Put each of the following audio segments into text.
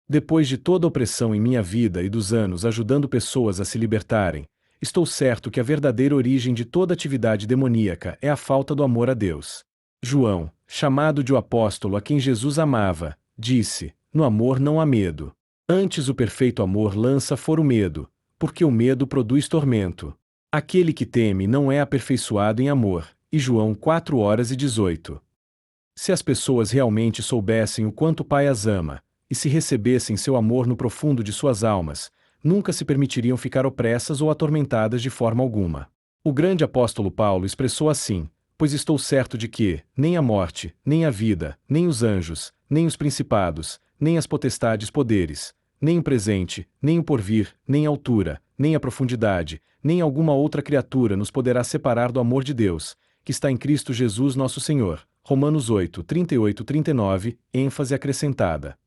Depois de toda a opressão em minha vida e dos anos ajudando pessoas a se libertarem, estou certo que a verdadeira origem de toda atividade demoníaca é a falta do amor a Deus. João, chamado de o apóstolo a quem Jesus amava, disse: no amor não há medo. Antes o perfeito amor lança fora o medo, porque o medo produz tormento. Aquele que teme não é aperfeiçoado em amor. E João 4:18. Se as pessoas realmente soubessem o quanto o Pai as ama, e se recebessem seu amor no profundo de suas almas, nunca se permitiriam ficar opressas ou atormentadas de forma alguma. O grande apóstolo Paulo expressou assim: pois estou certo de que, nem a morte, nem a vida, nem os anjos, nem os principados, nem as potestades poderes, nem o presente, nem o porvir, nem a altura, nem a profundidade, nem alguma outra criatura nos poderá separar do amor de Deus, que está em Cristo Jesus nosso Senhor. Romanos 8:38-39, ênfase acrescentada.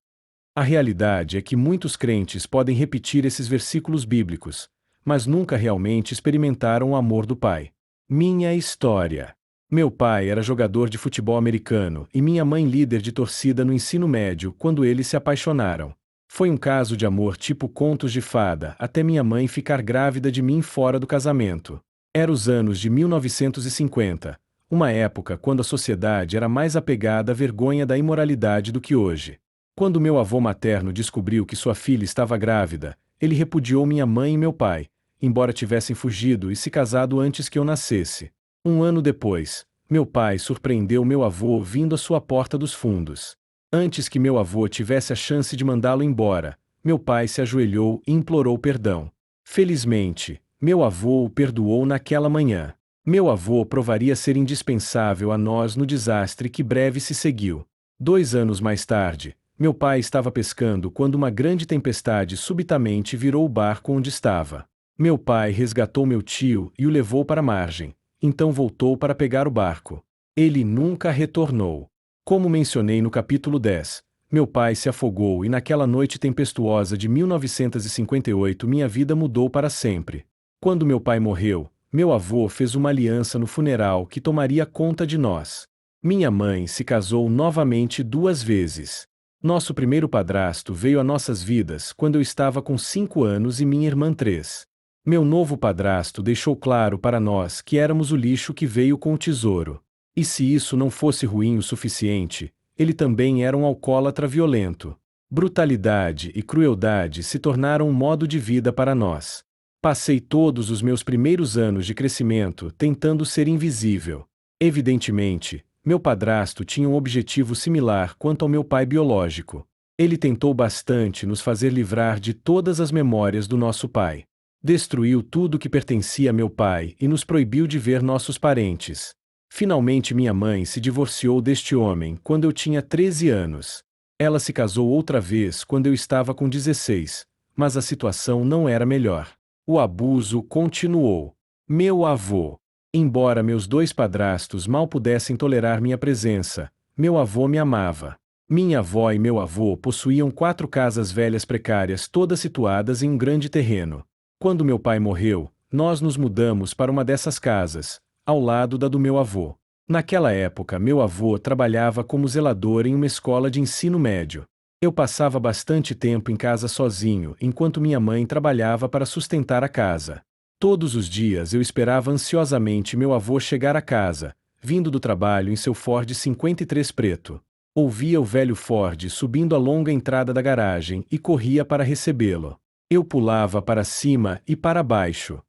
A realidade é que muitos crentes podem repetir esses versículos bíblicos, mas nunca realmente experimentaram o amor do Pai. Minha história. Meu pai era jogador de futebol americano e minha mãe líder de torcida no ensino médio quando eles se apaixonaram. Foi um caso de amor tipo contos de fada até minha mãe ficar grávida de mim fora do casamento. Era os anos de 1950, uma época quando a sociedade era mais apegada à vergonha da imoralidade do que hoje. Quando meu avô materno descobriu que sua filha estava grávida, ele repudiou minha mãe e meu pai, embora tivessem fugido e se casado antes que eu nascesse. Um ano depois, meu pai surpreendeu meu avô vindo à sua porta dos fundos. Antes que meu avô tivesse a chance de mandá-lo embora, meu pai se ajoelhou e implorou perdão. Felizmente, meu avô o perdoou naquela manhã. Meu avô provaria ser indispensável a nós no desastre que breve se seguiu. 2 anos mais tarde, meu pai estava pescando quando uma grande tempestade subitamente virou o barco onde estava. Meu pai resgatou meu tio e o levou para a margem. Então voltou para pegar o barco. Ele nunca retornou. Como mencionei no capítulo 10, meu pai se afogou e naquela noite tempestuosa de 1958 minha vida mudou para sempre. Quando meu pai morreu, meu avô fez uma aliança no funeral que tomaria conta de nós. Minha mãe se casou novamente 2 vezes. Nosso primeiro padrasto veio a nossas vidas quando eu estava com 5 anos e minha irmã 3. Meu novo padrasto deixou claro para nós que éramos o lixo que veio com o tesouro. E se isso não fosse ruim o suficiente, ele também era um alcoólatra violento. Brutalidade e crueldade se tornaram um modo de vida para nós. Passei todos os meus primeiros anos de crescimento tentando ser invisível. Evidentemente, meu padrasto tinha um objetivo similar quanto ao meu pai biológico. Ele tentou bastante nos fazer livrar de todas as memórias do nosso pai. Destruiu tudo que pertencia a meu pai e nos proibiu de ver nossos parentes. Finalmente minha mãe se divorciou deste homem quando eu tinha 13 anos. Ela se casou outra vez quando eu estava com 16, mas a situação não era melhor. O abuso continuou. Meu avô. Embora meus 2 padrastos mal pudessem tolerar minha presença, meu avô me amava. Minha avó e meu avô possuíam 4 casas velhas precárias todas situadas em um grande terreno. Quando meu pai morreu, nós nos mudamos para uma dessas casas, ao lado da do meu avô. Naquela época, meu avô trabalhava como zelador em uma escola de ensino médio. Eu passava bastante tempo em casa sozinho, enquanto minha mãe trabalhava para sustentar a casa. Todos os dias eu esperava ansiosamente meu avô chegar a casa, vindo do trabalho em seu Ford 53 preto. Ouvia o velho Ford subindo a longa entrada da garagem e corria para recebê-lo. Eu pulava para cima e para baixo.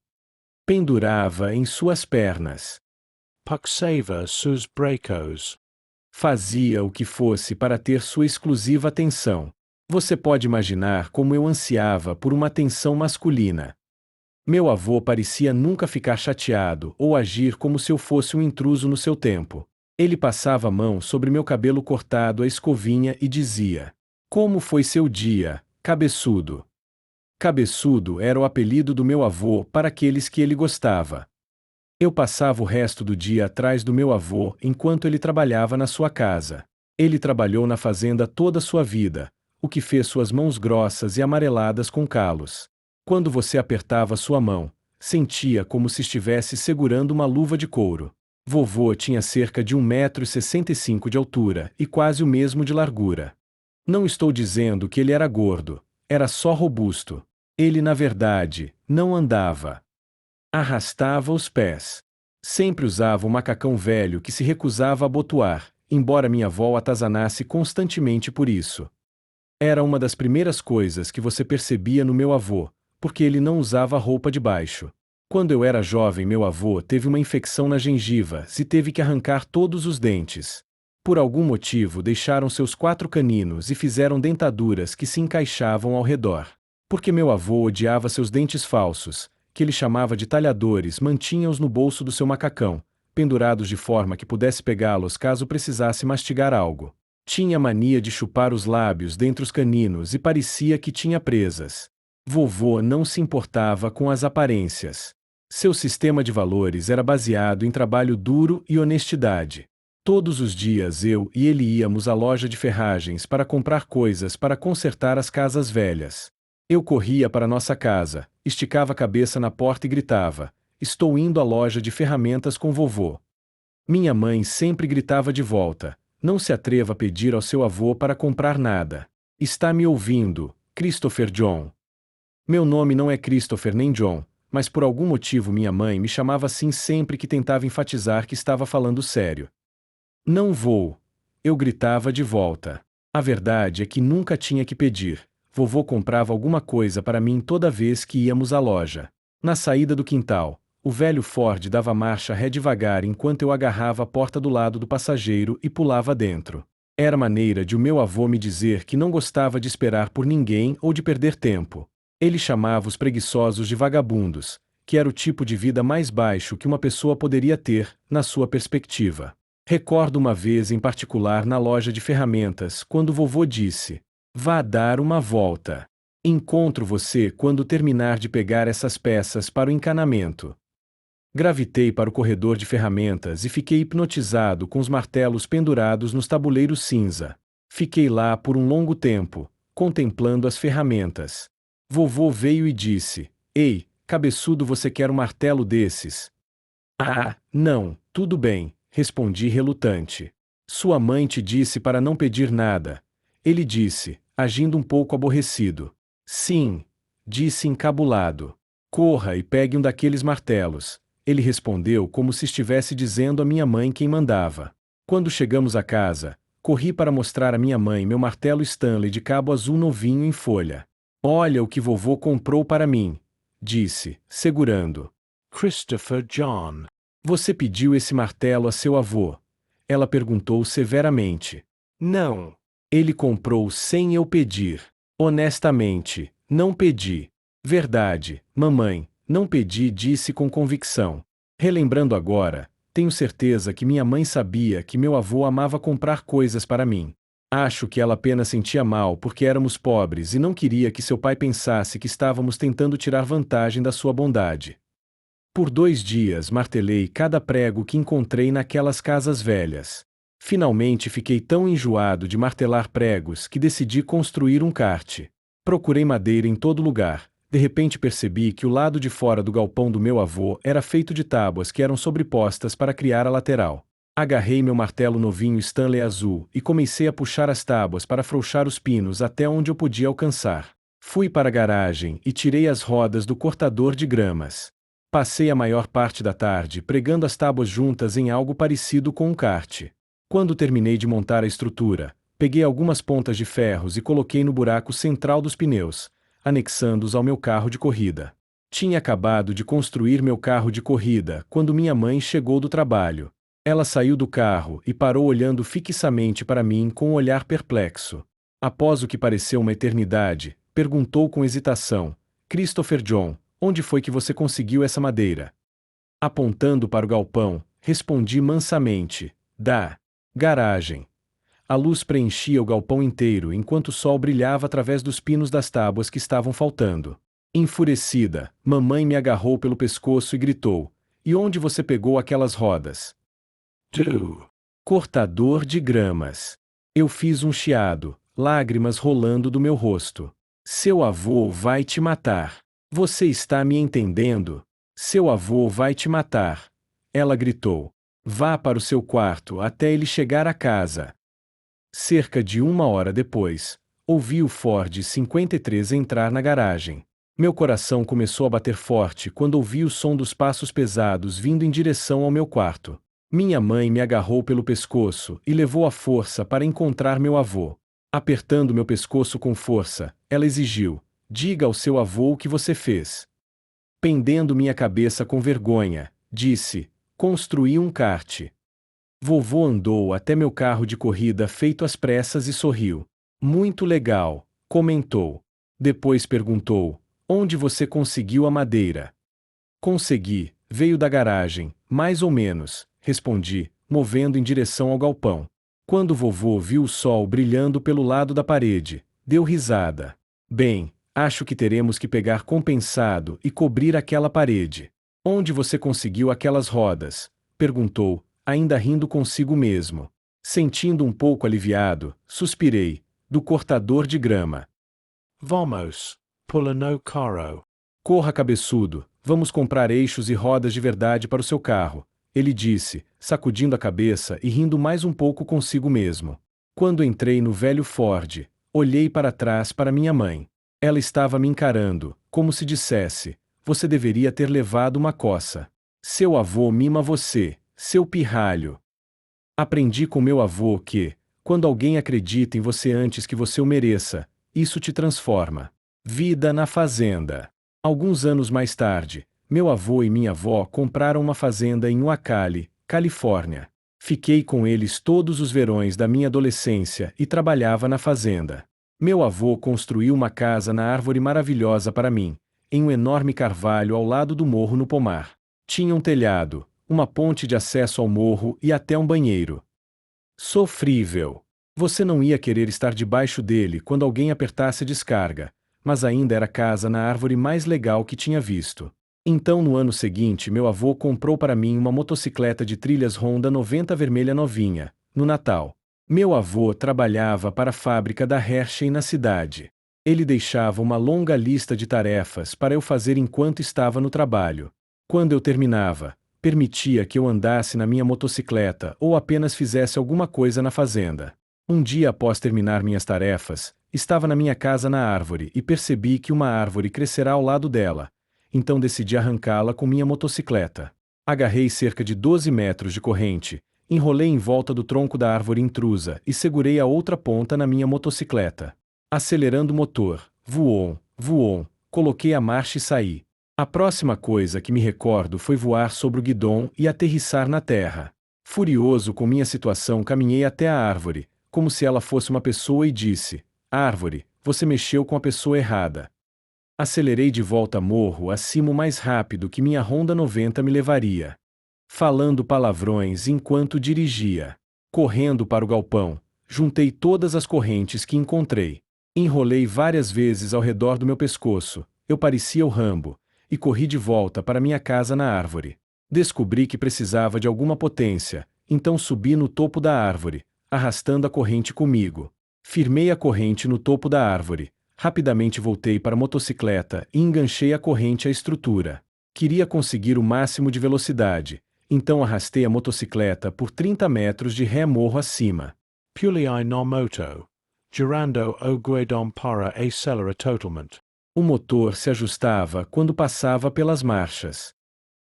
Pendurava em suas pernas. Puxava seus bracos. Fazia o que fosse para ter sua exclusiva atenção. Você pode imaginar como eu ansiava por uma atenção masculina. Meu avô parecia nunca ficar chateado ou agir como se eu fosse um intruso no seu tempo. Ele passava a mão sobre meu cabelo cortado à escovinha e dizia: como foi seu dia, cabeçudo? Cabeçudo era o apelido do meu avô para aqueles que ele gostava. Eu passava o resto do dia atrás do meu avô enquanto ele trabalhava na sua casa. Ele trabalhou na fazenda toda a sua vida, o que fez suas mãos grossas e amareladas com calos. Quando você apertava sua mão, sentia como se estivesse segurando uma luva de couro. Vovô tinha cerca de 1,65 m de altura e quase o mesmo de largura. Não estou dizendo que ele era gordo, era só robusto. Ele, na verdade, não andava. Arrastava os pés. Sempre usava um macacão velho que se recusava a abotoar, embora minha avó o atazanasse constantemente por isso. Era uma das primeiras coisas que você percebia no meu avô, porque ele não usava roupa de baixo. Quando eu era jovem, meu avô teve uma infecção na gengiva e teve que arrancar todos os dentes. Por algum motivo, deixaram seus 4 caninos e fizeram dentaduras que se encaixavam ao redor. Porque meu avô odiava seus dentes falsos, que ele chamava de talhadores, mantinha-os no bolso do seu macacão, pendurados de forma que pudesse pegá-los caso precisasse mastigar algo. Tinha mania de chupar os lábios dentre os caninos e parecia que tinha presas. Vovô não se importava com as aparências. Seu sistema de valores era baseado em trabalho duro e honestidade. Todos os dias eu e ele íamos à loja de ferragens para comprar coisas para consertar as casas velhas. Eu corria para nossa casa, esticava a cabeça na porta e gritava: "Estou indo à loja de ferramentas com vovô." Minha mãe sempre gritava de volta: "Não se atreva a pedir ao seu avô para comprar nada. Está me ouvindo, Christopher John?" Meu nome não é Christopher nem John, mas por algum motivo minha mãe me chamava assim sempre que tentava enfatizar que estava falando sério. "Não vou." Eu gritava de volta. A verdade é que nunca tinha que pedir. Vovô comprava alguma coisa para mim toda vez que íamos à loja. Na saída do quintal, o velho Ford dava marcha ré devagar enquanto eu agarrava a porta do lado do passageiro e pulava dentro. Era maneira de o meu avô me dizer que não gostava de esperar por ninguém ou de perder tempo. Ele chamava os preguiçosos de vagabundos, que era o tipo de vida mais baixo que uma pessoa poderia ter, na sua perspectiva. Recordo uma vez em particular na loja de ferramentas, quando vovô disse: "Vá dar uma volta. Encontro você quando terminar de pegar essas peças para o encanamento." Gravitei para o corredor de ferramentas e fiquei hipnotizado com os martelos pendurados nos tabuleiros cinza. Fiquei lá por um longo tempo, contemplando as ferramentas. Vovô veio e disse: "Ei, cabeçudo, você quer um martelo desses?" "Ah, não, tudo bem", respondi relutante. "Sua mãe te disse para não pedir nada." Ele disse, agindo um pouco aborrecido. "Sim", disse encabulado. "Corra e pegue um daqueles martelos." Ele respondeu como se estivesse dizendo à minha mãe quem mandava. Quando chegamos à casa, corri para mostrar à minha mãe meu martelo Stanley de cabo azul novinho em folha. "Olha o que vovô comprou para mim", disse, segurando. Christopher John. "Você pediu esse martelo a seu avô?" Ela perguntou severamente. "Não. Ele comprou sem eu pedir." "Honestamente, não pedi." "Verdade, mamãe, não pedi", disse com convicção. Relembrando agora, tenho certeza que minha mãe sabia que meu avô amava comprar coisas para mim. Acho que ela apenas sentia mal porque éramos pobres e não queria que seu pai pensasse que estávamos tentando tirar vantagem da sua bondade. Por 2 dias martelei cada prego que encontrei naquelas casas velhas. Finalmente fiquei tão enjoado de martelar pregos que decidi construir um kart. Procurei madeira em todo lugar. De repente percebi que o lado de fora do galpão do meu avô era feito de tábuas que eram sobrepostas para criar a lateral. Agarrei meu martelo novinho Stanley azul e comecei a puxar as tábuas para afrouxar os pinos até onde eu podia alcançar. Fui para a garagem e tirei as rodas do cortador de gramas. Passei a maior parte da tarde pregando as tábuas juntas em algo parecido com um kart. Quando terminei de montar a estrutura, peguei algumas pontas de ferros e coloquei no buraco central dos pneus, anexando-os ao meu carro de corrida. Tinha acabado de construir meu carro de corrida quando minha mãe chegou do trabalho. Ela saiu do carro e parou olhando fixamente para mim com um olhar perplexo. Após o que pareceu uma eternidade, perguntou com hesitação: "Christopher John, onde foi que você conseguiu essa madeira?" Apontando para o galpão, respondi mansamente: "Da garagem." A luz preenchia o galpão inteiro enquanto o sol brilhava através dos pinos das tábuas que estavam faltando. Enfurecida, mamãe me agarrou pelo pescoço e gritou: "E onde você pegou aquelas rodas?" Do. "Cortador de gramas." Eu fiz um chiado, lágrimas rolando do meu rosto. "Seu avô vai te matar. Você está me entendendo? Seu avô vai te matar." Ela gritou. "Vá para o seu quarto até ele chegar a casa." Cerca de 1 hora depois, ouvi o Ford 53 entrar na garagem. Meu coração começou a bater forte quando ouvi o som dos passos pesados vindo em direção ao meu quarto. Minha mãe me agarrou pelo pescoço e levou à força para encontrar meu avô. Apertando meu pescoço com força, ela exigiu: diga ao seu avô o que você fez. Pendendo minha cabeça com vergonha, disse: construí um kart. Vovô andou até meu carro de corrida feito às pressas e sorriu. Muito legal, comentou. Depois perguntou: onde você conseguiu a madeira? Consegui, veio da garagem, mais ou menos, respondi, movendo em direção ao galpão. Quando vovô viu o sol brilhando pelo lado da parede, deu risada. Bem, acho que teremos que pegar compensado e cobrir aquela parede. Onde você conseguiu aquelas rodas? Perguntou, ainda rindo consigo mesmo. Sentindo um pouco aliviado, suspirei. Do cortador de grama. Vamos, pula no carro. Corra, cabeçudo, vamos comprar eixos e rodas de verdade para o seu carro, ele disse, sacudindo a cabeça e rindo mais um pouco consigo mesmo. Quando entrei no velho Ford, olhei para trás para minha mãe. Ela estava me encarando, como se dissesse: você deveria ter levado uma coça. Seu avô mima você, seu pirralho. Aprendi com meu avô que, quando alguém acredita em você antes que você o mereça, isso te transforma. Vida na fazenda. Alguns anos mais tarde, meu avô e minha avó compraram uma fazenda em Ucali, Califórnia. Fiquei com eles todos os verões da minha adolescência e trabalhava na fazenda. Meu avô construiu uma casa na árvore maravilhosa para mim, em um enorme carvalho ao lado do morro no pomar. Tinha um telhado, uma ponte de acesso ao morro e até um banheiro. Sofrível. Você não ia querer estar debaixo dele quando alguém apertasse a descarga, mas ainda era a casa na árvore mais legal que tinha visto. Então no ano seguinte meu avô comprou para mim uma motocicleta de trilhas Honda 90 vermelha novinha, no Natal. Meu avô trabalhava para a fábrica da Hershey na cidade. Ele deixava uma longa lista de tarefas para eu fazer enquanto estava no trabalho. Quando eu terminava, permitia que eu andasse na minha motocicleta ou apenas fizesse alguma coisa na fazenda. Um dia após terminar minhas tarefas, estava na minha casa na árvore e percebi que uma árvore crescerá ao lado dela. Então decidi arrancá-la com minha motocicleta. Agarrei cerca de 12 metros de corrente, enrolei em volta do tronco da árvore intrusa e segurei a outra ponta na minha motocicleta. Acelerando o motor, voou, coloquei a marcha e saí. A próxima coisa que me recordo foi voar sobre o guidão e aterrissar na terra. Furioso com minha situação, caminhei até a árvore, como se ela fosse uma pessoa e disse: árvore, você mexeu com a pessoa errada. Acelerei de volta morro acima o mais rápido que minha Honda 90 me levaria. Falando palavrões enquanto dirigia. Correndo para o galpão, juntei todas as correntes que encontrei. Enrolei várias vezes ao redor do meu pescoço, eu parecia o Rambo, e corri de volta para minha casa na árvore. Descobri que precisava de alguma potência, então subi no topo da árvore, arrastando a corrente comigo. Firmei a corrente no topo da árvore, rapidamente voltei para a motocicleta e enganchei a corrente à estrutura. Queria conseguir o máximo de velocidade, então arrastei a motocicleta por 30 metros de ré morro acima. Pulei no moto, girando o guidão para acelerar totalmente. O motor se ajustava quando passava pelas marchas.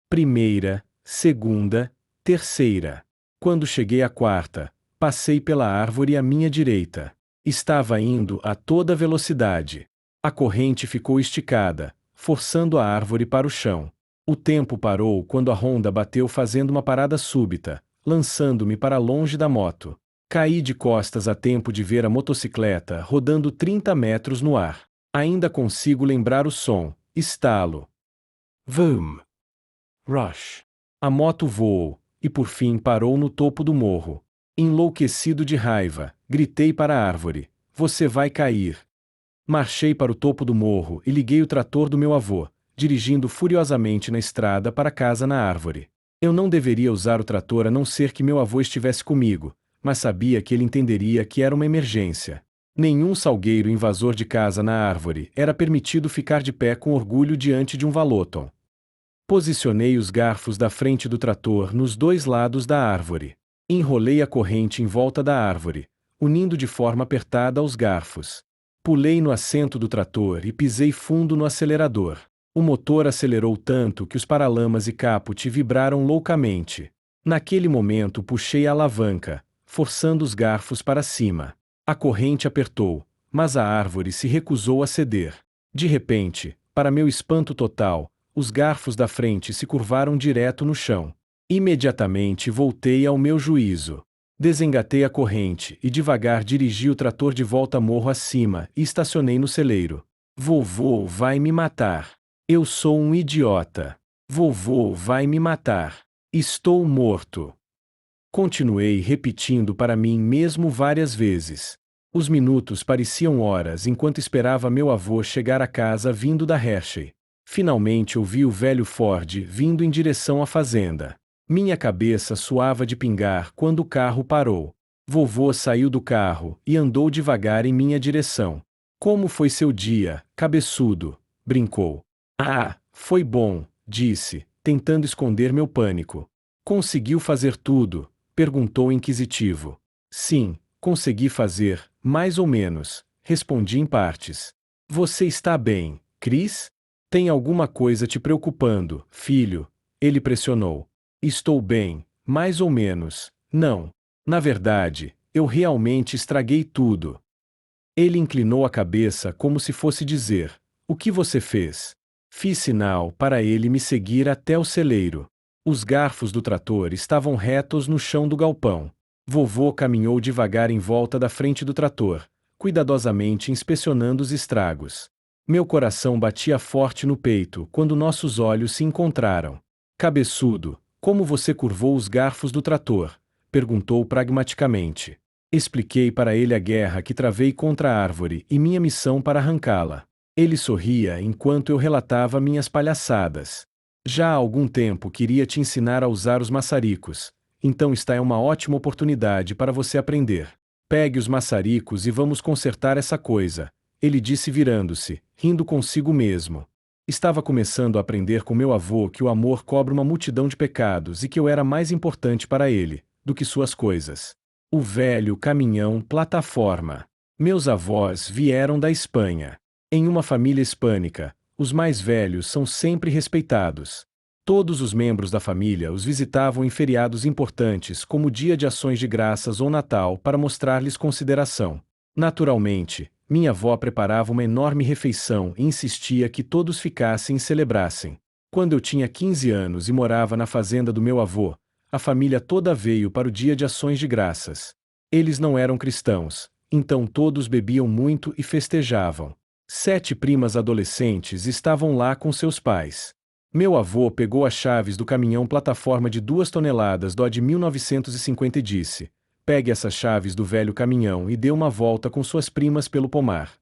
Primeira, segunda, terceira. Quando cheguei à quarta, passei pela árvore à minha direita. Estava indo a toda velocidade. A corrente ficou esticada, forçando a árvore para o chão. O tempo parou quando a Honda bateu fazendo uma parada súbita, lançando-me para longe da moto. Caí de costas a tempo de ver a motocicleta rodando 30 metros no ar. Ainda consigo lembrar o som, estalo. Vroom. Rush. A moto voou, e por fim parou no topo do morro. Enlouquecido de raiva, gritei para a árvore: você vai cair. Marchei para o topo do morro e liguei o trator do meu avô, dirigindo furiosamente na estrada para casa na árvore. Eu não deveria usar o trator a não ser que meu avô estivesse comigo, mas sabia que ele entenderia que era uma emergência. Nenhum salgueiro invasor de casa na árvore era permitido ficar de pé com orgulho diante de um Valoton. Posicionei os garfos da frente do trator nos dois lados da árvore. Enrolei a corrente em volta da árvore, unindo de forma apertada aos garfos. Pulei no assento do trator e pisei fundo no acelerador. O motor acelerou tanto que os paralamas e caput vibraram loucamente. Naquele momento puxei a alavanca, forçando os garfos para cima. A corrente apertou, mas a árvore se recusou a ceder. De repente, para meu espanto total, os garfos da frente se curvaram direto no chão. Imediatamente voltei ao meu juízo. Desengatei a corrente e devagar dirigi o trator de volta morro acima e estacionei no celeiro. Vovô vai me matar. Eu sou um idiota. Vovô vai me matar. Estou morto. Continuei repetindo para mim mesmo várias vezes. Os minutos pareciam horas enquanto esperava meu avô chegar a casa vindo da Hershey. Finalmente ouvi o velho Ford vindo em direção à fazenda. Minha cabeça suava de pingar quando o carro parou. Vovô saiu do carro e andou devagar em minha direção. Como foi seu dia, cabeçudo? Brincou. Ah, foi bom, disse, tentando esconder meu pânico. Conseguiu fazer tudo? Perguntou inquisitivo. Sim, consegui fazer, mais ou menos, respondi em partes. Você está bem, Chris? Tem alguma coisa te preocupando, filho? Ele pressionou. Estou bem, mais ou menos, não. Na verdade, eu realmente estraguei tudo. Ele inclinou a cabeça como se fosse dizer: O que você fez? Fiz sinal para ele me seguir até o celeiro. Os garfos do trator estavam retos no chão do galpão. Vovô caminhou devagar em volta da frente do trator, cuidadosamente inspecionando os estragos. Meu coração batia forte no peito quando nossos olhos se encontraram. Cabeçudo, como você curvou os garfos do trator? Perguntou pragmaticamente. Expliquei para ele a guerra que travei contra a árvore e minha missão para arrancá-la. Ele sorria enquanto eu relatava minhas palhaçadas. Já há algum tempo queria te ensinar a usar os maçaricos, então esta é uma ótima oportunidade para você aprender. Pegue os maçaricos e vamos consertar essa coisa, ele disse virando-se, rindo consigo mesmo. Estava começando a aprender com meu avô que o amor cobre uma multidão de pecados e que eu era mais importante para ele do que suas coisas. O velho caminhão plataforma. Meus avós vieram da Espanha. Em uma família hispânica, os mais velhos são sempre respeitados. Todos os membros da família os visitavam em feriados importantes como o Dia de Ações de Graças ou Natal para mostrar-lhes consideração. Naturalmente, minha avó preparava uma enorme refeição e insistia que todos ficassem e celebrassem. Quando eu tinha 15 anos e morava na fazenda do meu avô, a família toda veio para o Dia de Ações de Graças. Eles não eram cristãos, então todos bebiam muito e festejavam. 7 primas adolescentes estavam lá com seus pais. Meu avô pegou as chaves do caminhão plataforma de 2 toneladas Dodge 1950 e disse: Pegue essas chaves do velho caminhão e dê uma volta com suas primas pelo pomar.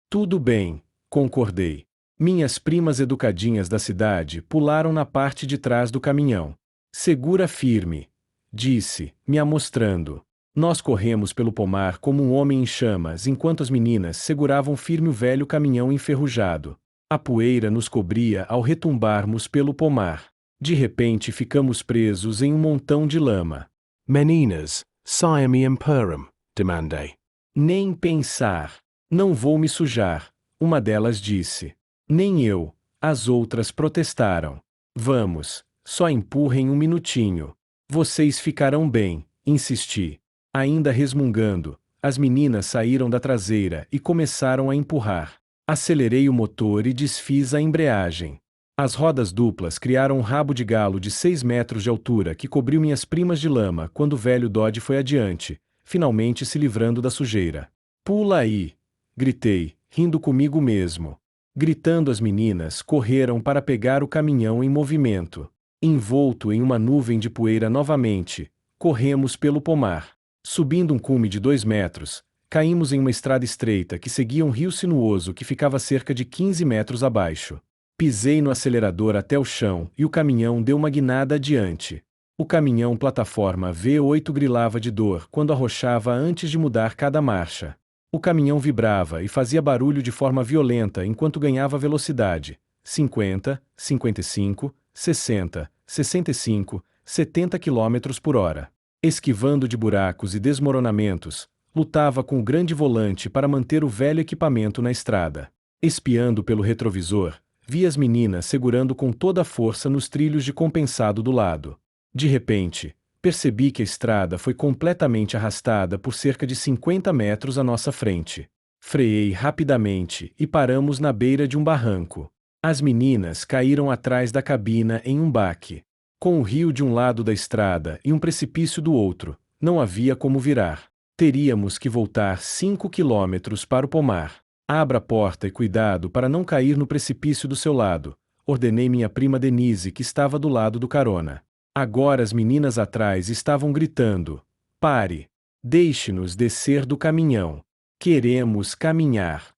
Tudo bem, concordei. Minhas primas educadinhas da cidade pularam na parte de trás do caminhão. Segura firme, disse, me amostrando. Nós corremos pelo pomar como um homem em chamas enquanto as meninas seguravam firme o velho caminhão enferrujado. A poeira nos cobria ao retumbarmos pelo pomar. De repente ficamos presos em um montão de lama. Meninas, saia-me imperum, demandei. Nem pensar. Não vou me sujar, uma delas disse. Nem eu, as outras protestaram. Vamos, só empurrem um minutinho. Vocês ficarão bem, insisti. Ainda resmungando, as meninas saíram da traseira e começaram a empurrar. Acelerei o motor e desfiz a embreagem. As rodas duplas criaram um rabo de galo de 6 metros de altura que cobriu minhas primas de lama quando o velho Dodge foi adiante, finalmente se livrando da sujeira. Pula aí! Gritei, rindo comigo mesmo. Gritando, as meninas correram para pegar o caminhão em movimento. Envolto em uma nuvem de poeira novamente, corremos pelo pomar. Subindo um cume de 2 metros, caímos em uma estrada estreita que seguia um rio sinuoso que ficava cerca de 15 metros abaixo. Pisei no acelerador até o chão e o caminhão deu uma guinada adiante. O caminhão plataforma V8 grilava de dor quando arrochava antes de mudar cada marcha. O caminhão vibrava e fazia barulho de forma violenta enquanto ganhava velocidade. 50, 55, 60, 65, 70 km por hora. Esquivando de buracos e desmoronamentos, lutava com o grande volante para manter o velho equipamento na estrada. Espiando pelo retrovisor, vi as meninas segurando com toda a força nos trilhos de compensado do lado. De repente, percebi que a estrada foi completamente arrastada por cerca de 50 metros à nossa frente. Freiei rapidamente e paramos na beira de um barranco. As meninas caíram atrás da cabina em um baque. Com o rio de um lado da estrada e um precipício do outro, não havia como virar. Teríamos que voltar 5 quilômetros para o pomar. Abra a porta e cuidado para não cair no precipício do seu lado, ordenei minha prima Denise, que estava do lado do carona. Agora as meninas atrás estavam gritando: pare! Deixe-nos descer do caminhão. Queremos caminhar.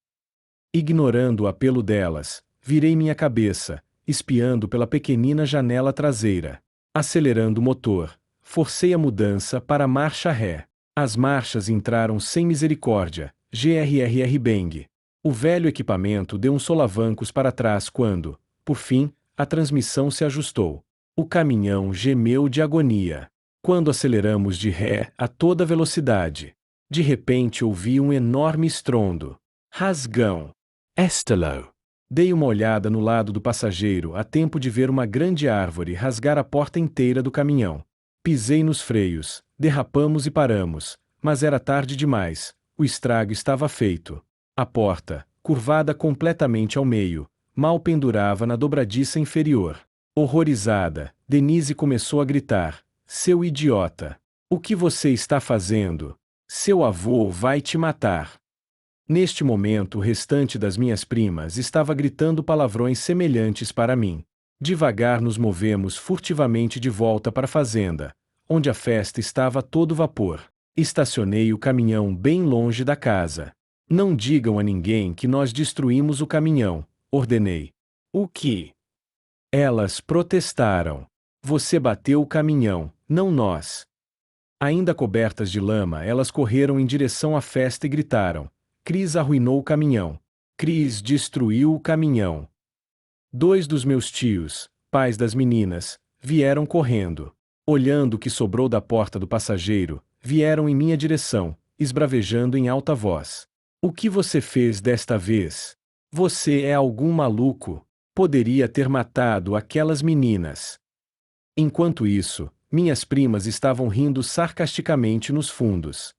Ignorando o apelo delas, virei minha cabeça, espiando pela pequenina janela traseira. Acelerando o motor, forcei a mudança para a marcha ré. As marchas entraram sem misericórdia, grrr bang. O velho equipamento deu uns solavancos para trás quando, por fim, a transmissão se ajustou. O caminhão gemeu de agonia. Quando aceleramos de ré a toda velocidade, de repente ouvi um enorme estrondo. Rasgão. Estalo. Dei uma olhada no lado do passageiro a tempo de ver uma grande árvore rasgar a porta inteira do caminhão. Pisei nos freios, derrapamos e paramos, mas era tarde demais, o estrago estava feito. A porta, curvada completamente ao meio, mal pendurava na dobradiça inferior. Horrorizada, Denise começou a gritar: seu idiota! O que você está fazendo? Seu avô vai te matar! Neste momento o restante das minhas primas estava gritando palavrões semelhantes para mim. Devagar nos movemos furtivamente de volta para a fazenda, onde a festa estava a todo vapor. Estacionei o caminhão bem longe da casa. Não digam a ninguém que nós destruímos o caminhão, ordenei. O que? Elas protestaram. Você bateu o caminhão, não nós. Ainda cobertas de lama, elas correram em direção à festa e gritaram: Cris arruinou o caminhão. Cris destruiu o caminhão. 2 dos meus tios, pais das meninas, vieram correndo. Olhando o que sobrou da porta do passageiro, vieram em minha direção, esbravejando em alta voz. O que você fez desta vez? Você é algum maluco? Poderia ter matado aquelas meninas. Enquanto isso, minhas primas estavam rindo sarcasticamente nos fundos.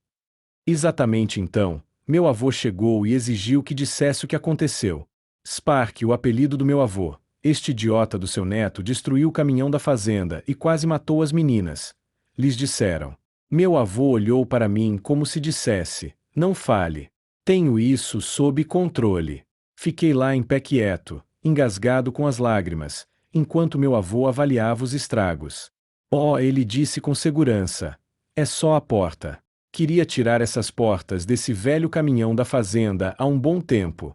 Exatamente então, meu avô chegou e exigiu que dissesse o que aconteceu. Spark, o apelido do meu avô, este idiota do seu neto, destruiu o caminhão da fazenda e quase matou as meninas. Lhes disseram. Meu avô olhou para mim como se dissesse: não fale. Tenho isso sob controle. Fiquei lá em pé quieto, engasgado com as lágrimas, enquanto meu avô avaliava os estragos. Oh, ele disse com segurança. É só a porta. Queria tirar essas portas desse velho caminhão da fazenda há um bom tempo.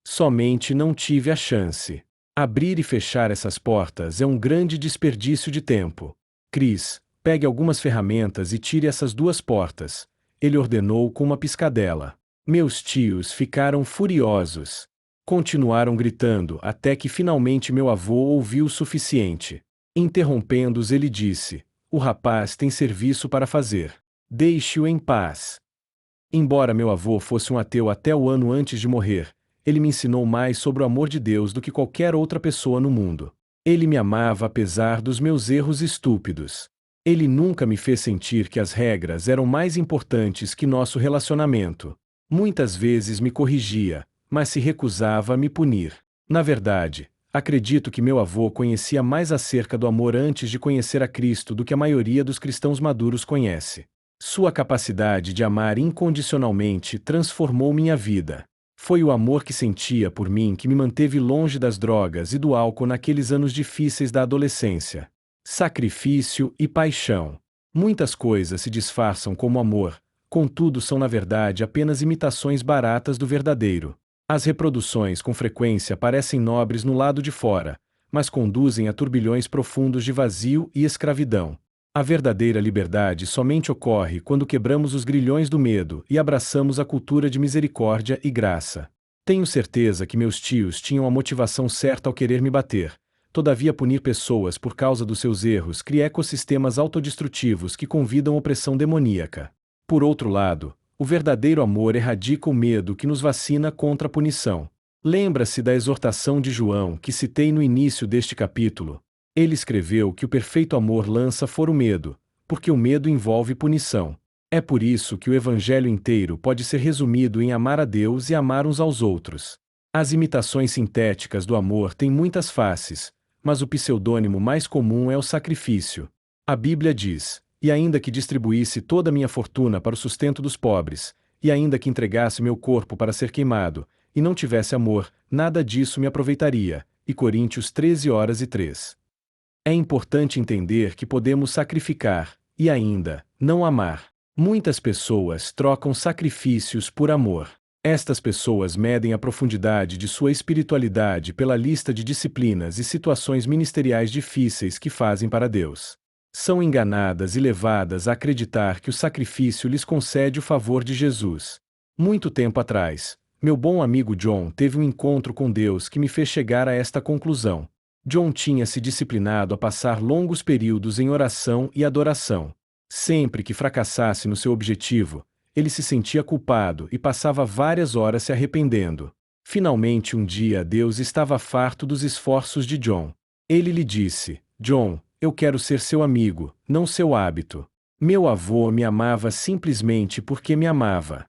Somente não tive a chance. Abrir e fechar essas portas é um grande desperdício de tempo. Cris, pegue algumas ferramentas e tire essas 2 portas, ele ordenou com uma piscadela. Meus tios ficaram furiosos. Continuaram gritando até que finalmente meu avô ouviu o suficiente. Interrompendo-os, ele disse: o rapaz tem serviço para fazer. Deixe-o em paz. Embora meu avô fosse um ateu até o ano antes de morrer, ele me ensinou mais sobre o amor de Deus do que qualquer outra pessoa no mundo. Ele me amava apesar dos meus erros estúpidos. Ele nunca me fez sentir que as regras eram mais importantes que nosso relacionamento. Muitas vezes me corrigia, mas se recusava a me punir. Na verdade, acredito que meu avô conhecia mais acerca do amor antes de conhecer a Cristo do que a maioria dos cristãos maduros conhece. Sua capacidade de amar incondicionalmente transformou minha vida. Foi o amor que sentia por mim que me manteve longe das drogas e do álcool naqueles anos difíceis da adolescência. Sacrifício e paixão. Muitas coisas se disfarçam como amor, contudo são na verdade apenas imitações baratas do verdadeiro. As reproduções com frequência parecem nobres no lado de fora, mas conduzem a turbilhões profundos de vazio e escravidão. A verdadeira liberdade somente ocorre quando quebramos os grilhões do medo e abraçamos a cultura de misericórdia e graça. Tenho certeza que meus tios tinham a motivação certa ao querer me bater. Todavia, punir pessoas por causa dos seus erros cria ecossistemas autodestrutivos que convidam opressão demoníaca. Por outro lado, O verdadeiro amor erradica o medo que nos vacina contra a punição. Lembra-se da exortação de João que citei no início deste capítulo. Ele escreveu que o perfeito amor lança fora o medo, porque o medo envolve punição. É por isso que o evangelho inteiro pode ser resumido em amar a Deus e amar uns aos outros. As imitações sintéticas do amor têm muitas faces, mas o pseudônimo mais comum é o sacrifício. A Bíblia diz: "E ainda que distribuísse toda a minha fortuna para o sustento dos pobres, e ainda que entregasse meu corpo para ser queimado, e não tivesse amor, nada disso me aproveitaria." E Coríntios 13:3. É importante entender que podemos sacrificar, e ainda, não amar. Muitas pessoas trocam sacrifícios por amor. Estas pessoas medem a profundidade de sua espiritualidade pela lista de disciplinas e situações ministeriais difíceis que fazem para Deus. São enganadas e levadas a acreditar que o sacrifício lhes concede o favor de Jesus. Muito tempo atrás, meu bom amigo John teve um encontro com Deus que me fez chegar a esta conclusão. John tinha se disciplinado a passar longos períodos em oração e adoração. Sempre que fracassasse no seu objetivo, ele se sentia culpado e passava várias horas se arrependendo. Finalmente um dia Deus estava farto dos esforços de John. Ele lhe disse: "John, eu quero ser seu amigo, não seu hábito. Meu avô me amava simplesmente porque me amava.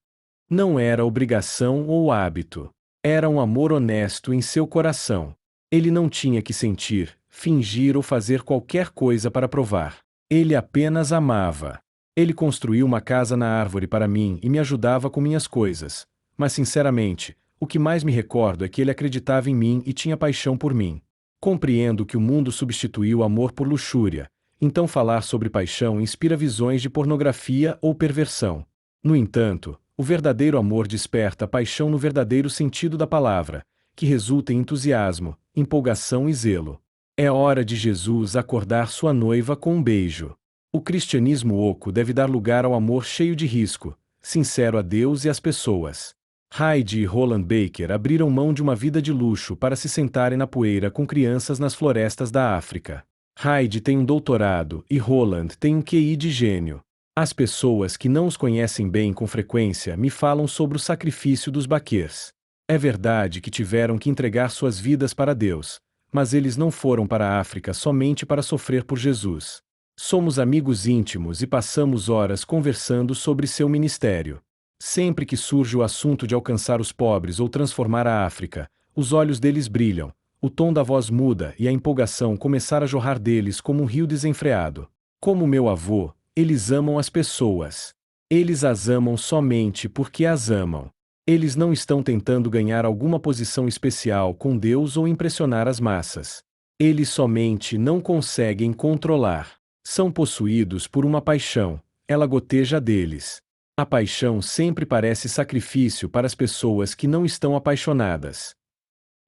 Não era obrigação ou hábito. Era um amor honesto em seu coração. Ele não tinha que sentir, fingir ou fazer qualquer coisa para provar. Ele apenas amava. Ele construiu uma casa na árvore para mim e me ajudava com minhas coisas. Mas sinceramente, o que mais me recordo é que ele acreditava em mim e tinha paixão por mim. Compreendo que o mundo substituiu o amor por luxúria, então falar sobre paixão inspira visões de pornografia ou perversão. No entanto, o verdadeiro amor desperta paixão no verdadeiro sentido da palavra, que resulta em entusiasmo, empolgação e zelo. É hora de Jesus acordar sua noiva com um beijo. O cristianismo oco deve dar lugar ao amor cheio de risco, sincero a Deus e às pessoas. Heidi e Roland Baker abriram mão de uma vida de luxo para se sentarem na poeira com crianças nas florestas da África. Heidi tem um doutorado e Roland tem um QI de gênio. As pessoas que não os conhecem bem com frequência me falam sobre o sacrifício dos Bakers. É verdade que tiveram que entregar suas vidas para Deus, mas eles não foram para a África somente para sofrer por Jesus. Somos amigos íntimos e passamos horas conversando sobre seu ministério. Sempre que surge o assunto de alcançar os pobres ou transformar a África, os olhos deles brilham, o tom da voz muda e a empolgação começar a jorrar deles como um rio desenfreado. Como meu avô, eles amam as pessoas. Eles as amam somente porque as amam. Eles não estão tentando ganhar alguma posição especial com Deus ou impressionar as massas. Eles somente não conseguem controlar. São possuídos por uma paixão, ela goteja deles. A paixão sempre parece sacrifício para as pessoas que não estão apaixonadas.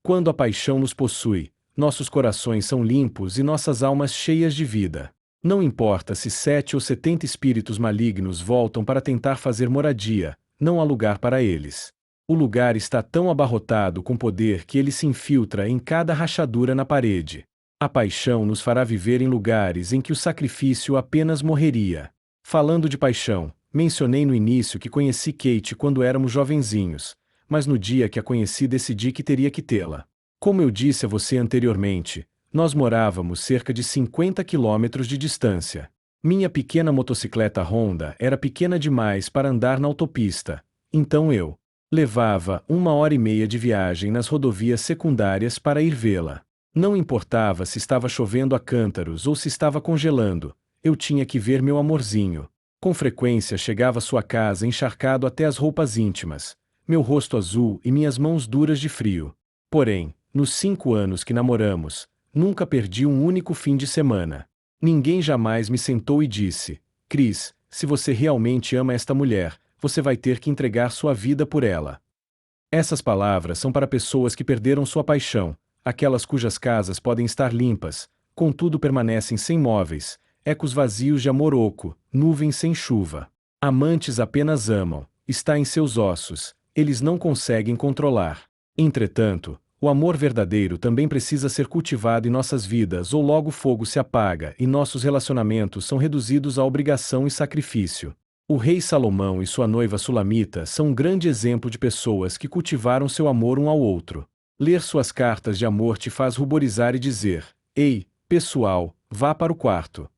Quando a paixão nos possui, nossos corações são limpos e nossas almas cheias de vida. Não importa se 7 ou 70 espíritos malignos voltam para tentar fazer moradia, não há lugar para eles. O lugar está tão abarrotado com poder que ele se infiltra em cada rachadura na parede. A paixão nos fará viver em lugares em que o sacrifício apenas morreria. Falando de paixão, mencionei no início que conheci Kate quando éramos jovenzinhos, mas no dia que a conheci decidi que teria que tê-la. Como eu disse a você anteriormente, nós morávamos cerca de 50 quilômetros de distância. Minha pequena motocicleta Honda era pequena demais para andar na autopista, então eu levava 1h30 de viagem nas rodovias secundárias para ir vê-la. Não importava se estava chovendo a cântaros ou se estava congelando, eu tinha que ver meu amorzinho. Com frequência chegava à sua casa encharcado até as roupas íntimas, meu rosto azul e minhas mãos duras de frio. Porém, nos 5 anos que namoramos, nunca perdi um único fim de semana. Ninguém jamais me sentou e disse: "Chris, se você realmente ama esta mulher, você vai ter que entregar sua vida por ela." Essas palavras são para pessoas que perderam sua paixão, aquelas cujas casas podem estar limpas, contudo permanecem sem móveis, ecos vazios de amor oco, nuvens sem chuva. Amantes apenas amam, está em seus ossos, eles não conseguem controlar. Entretanto, o amor verdadeiro também precisa ser cultivado em nossas vidas ou logo o fogo se apaga e nossos relacionamentos são reduzidos à obrigação e sacrifício. O rei Salomão e sua noiva Sulamita são um grande exemplo de pessoas que cultivaram seu amor um ao outro. Ler suas cartas de amor te faz ruborizar e dizer: Ei, pessoal, vá para o quarto.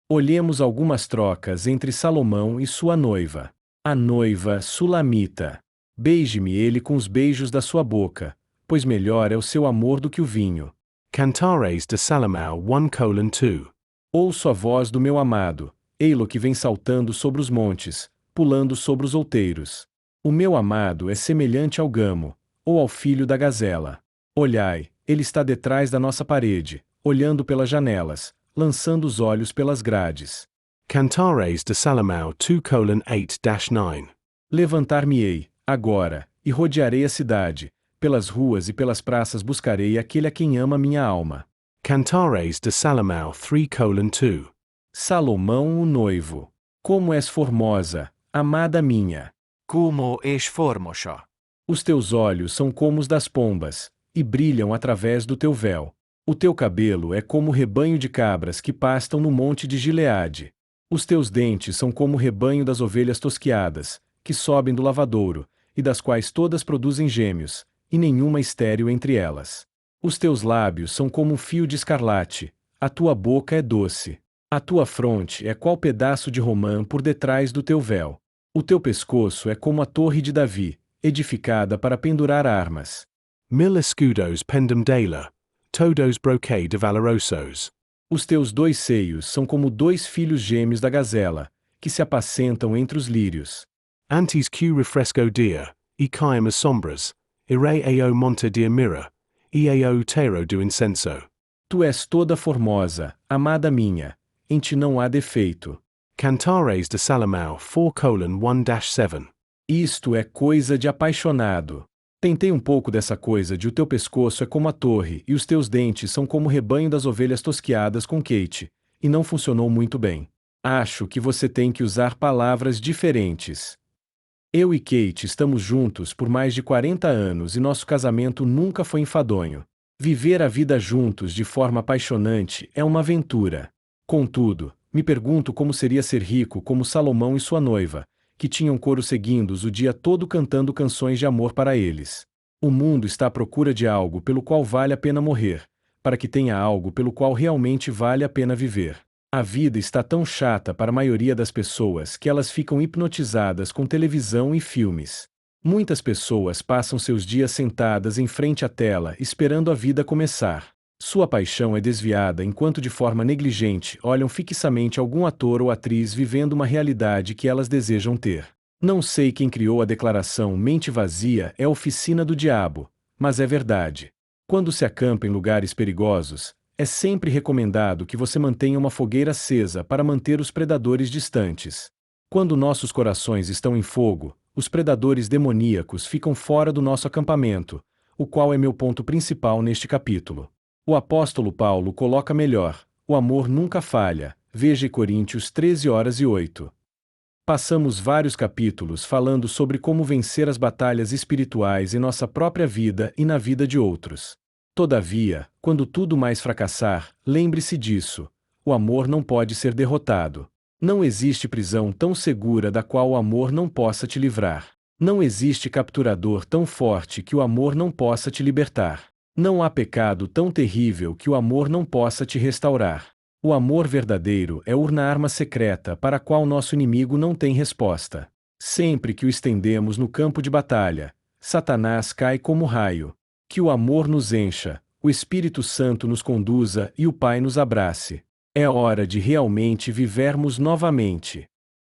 Olhemos algumas trocas entre Salomão e sua noiva. A noiva Sulamita. Beije-me ele com os beijos da sua boca, pois melhor é o seu amor do que o vinho. Cantares de Salomão 1:2. Ouço a voz do meu amado, ei-lo que vem saltando sobre os montes, pulando sobre os outeiros. O meu amado é semelhante ao gamo, ou ao filho da gazela. Olhai, ele está detrás da nossa parede, olhando pelas janelas, lançando os olhos pelas grades. Cantares de Salomão 2:8-9. Levantar-me-ei, agora, e rodearei a cidade, pelas ruas e pelas praças buscarei aquele a quem ama minha alma. Cantares de Salomão 3:2. Salomão o noivo. Como és formosa, amada minha. Como és formosa. Os teus olhos são como os das pombas, e brilham através do teu véu. O teu cabelo é como o rebanho de cabras que pastam no monte de Gileade. Os teus dentes são como o rebanho das ovelhas tosquiadas, que sobem do lavadouro, e das quais todas produzem gêmeos, e nenhuma estéril entre elas. Os teus lábios são como um fio de escarlate, a tua boca é doce. A tua fronte é qual pedaço de romã por detrás do teu véu. O teu pescoço é como a torre de Davi, edificada para pendurar armas. Mil escudos pendem dela, todos brocade valorosos. Os teus dois seios são como dois filhos gêmeos da gazela, que se apacentam entre os lírios. Antes que refresco dia, e caem as sombras, irei ao monte de mira, e ao teiro do incenso. Tu és toda formosa, amada minha, em ti não há defeito. Cantares de Salomão 4:1-7. Isto é coisa de apaixonado. Tentei um pouco dessa coisa de o teu pescoço é como a torre e os teus dentes são como o rebanho das ovelhas tosquiadas com Kate, e não funcionou muito bem. Acho que você tem que usar palavras diferentes. Eu e Kate estamos juntos por mais de 40 anos e nosso casamento nunca foi enfadonho. Viver a vida juntos de forma apaixonante é uma aventura. Contudo, me pergunto como seria ser rico como Salomão e sua noiva, que tinham coros seguindos o dia todo cantando canções de amor para eles. O mundo está à procura de algo pelo qual vale a pena morrer, para que tenha algo pelo qual realmente vale a pena viver. A vida está tão chata para a maioria das pessoas que elas ficam hipnotizadas com televisão e filmes. Muitas pessoas passam seus dias sentadas em frente à tela esperando a vida começar. Sua paixão é desviada enquanto de forma negligente olham fixamente algum ator ou atriz vivendo uma realidade que elas desejam ter. Não sei quem criou a declaração mente vazia é a oficina do diabo, mas é verdade. Quando se acampa em lugares perigosos, é sempre recomendado que você mantenha uma fogueira acesa para manter os predadores distantes. Quando nossos corações estão em fogo, os predadores demoníacos ficam fora do nosso acampamento, o qual é meu ponto principal neste capítulo. O apóstolo Paulo coloca melhor: o amor nunca falha, veja Coríntios 13:8. Passamos vários capítulos falando sobre como vencer as batalhas espirituais em nossa própria vida e na vida de outros. Todavia, quando tudo mais fracassar, lembre-se disso: o amor não pode ser derrotado. Não existe prisão tão segura da qual o amor não possa te livrar. Não existe capturador tão forte que o amor não possa te libertar. Não há pecado tão terrível que o amor não possa te restaurar. O amor verdadeiro é uma arma secreta para a qual nosso inimigo não tem resposta. Sempre que o estendemos no campo de batalha, Satanás cai como raio. Que o amor nos encha, o Espírito Santo nos conduza e o Pai nos abrace. É hora de realmente vivermos novamente.